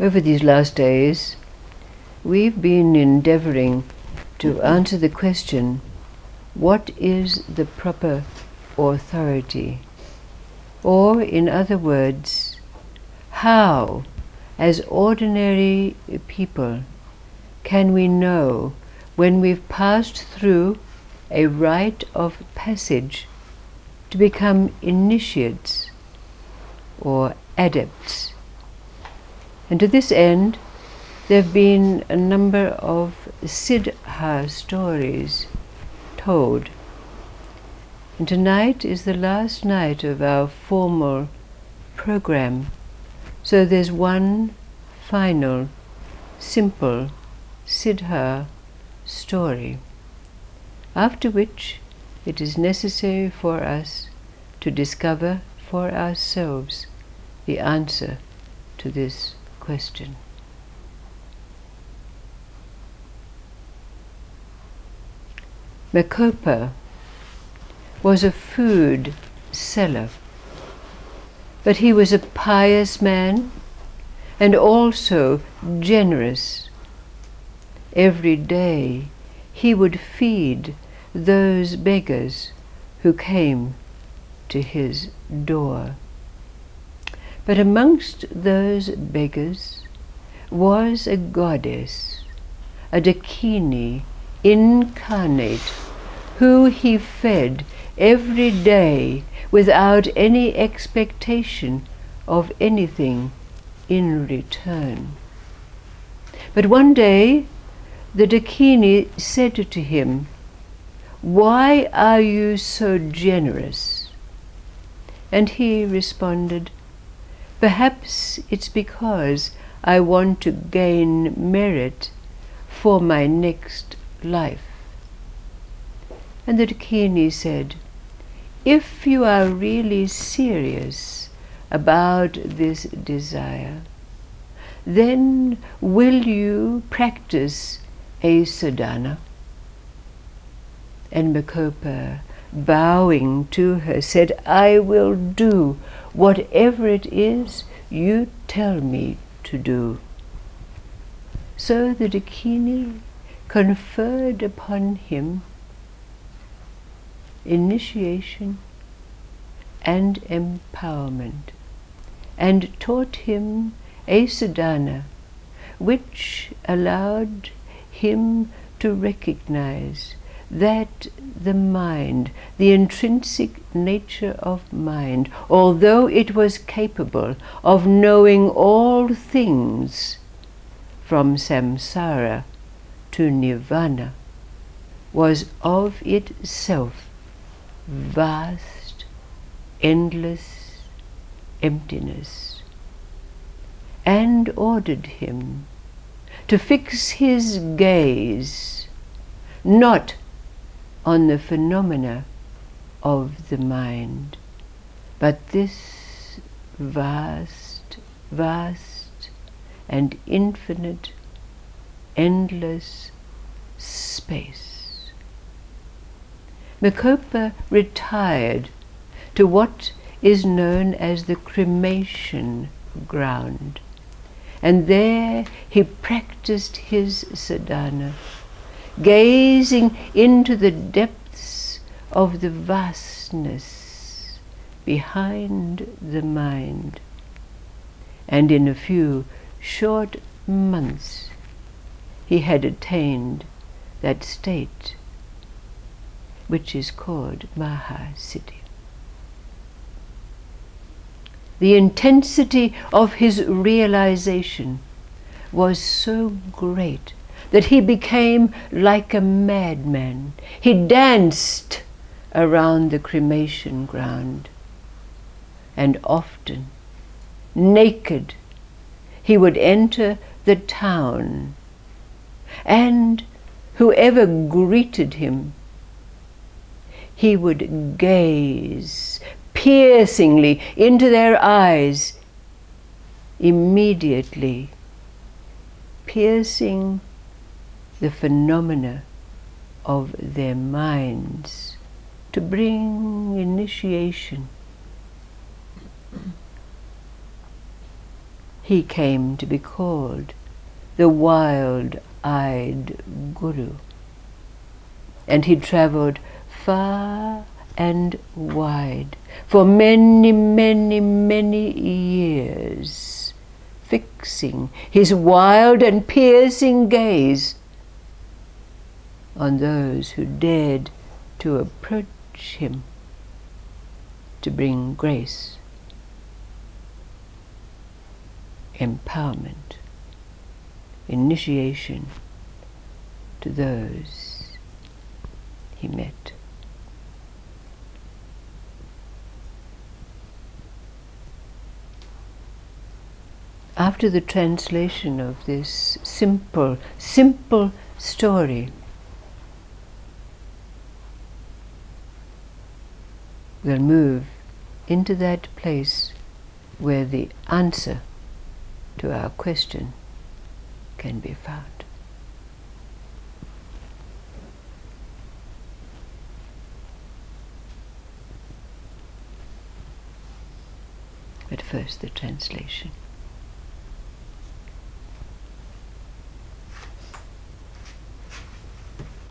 Over these last days, we've been endeavoring to answer the question, what is the proper authority? Or, in other words, how, as ordinary people, can we know when we've passed through a rite of passage to become initiates or adepts? And to this end, there have been a number of Siddha stories told. And tonight is the last night of our formal program, so there's one final, simple Siddha story, after which it is necessary for us to discover for ourselves the answer to this question. Nacopa was a food seller, but he was a pious man and also generous. Every day he would feed those beggars who came to his door. But amongst those beggars was a goddess, a dakini, incarnate, who he fed every day without any expectation of anything in return. But one day the dakini said to him, "Why are you so generous?" And he responded, "Perhaps it's because I want to gain merit for my next life." And the dakini said, "If you are really serious about this desire, then will you practice a sadhana?" And Nacopa, bowing to her, said, "I will do whatever it is you tell me to do." So the dakini conferred upon him initiation and empowerment, and taught him a sadhana which allowed him to recognize that the mind, the intrinsic nature of mind, although it was capable of knowing all things from samsara to nirvana, was of itself vast, endless emptiness, and ordered him to fix his gaze not on the phenomena of the mind, but this vast, vast and infinite, endless space. Nacopa retired to what is known as the cremation ground, and there he practiced his sadhana, gazing into the depths of the vastness behind the mind. And in a few short months he had attained that state which is called Mahasiddhi. The intensity of his realization was so great that he became like a madman. He danced around the cremation ground, and often, naked, he would enter the town, and whoever greeted him, he would gaze piercingly into their eyes, immediately piercing the phenomena of their minds to bring initiation. he came to be called the wild-eyed Guru. And he travelled far and wide for many, many, many years, fixing his wild and piercing gaze on those who dared to approach him to bring grace, empowerment, initiation to those he met. After the translation of this simple story, we'll move into that place where the answer to our question can be found. But first, the translation.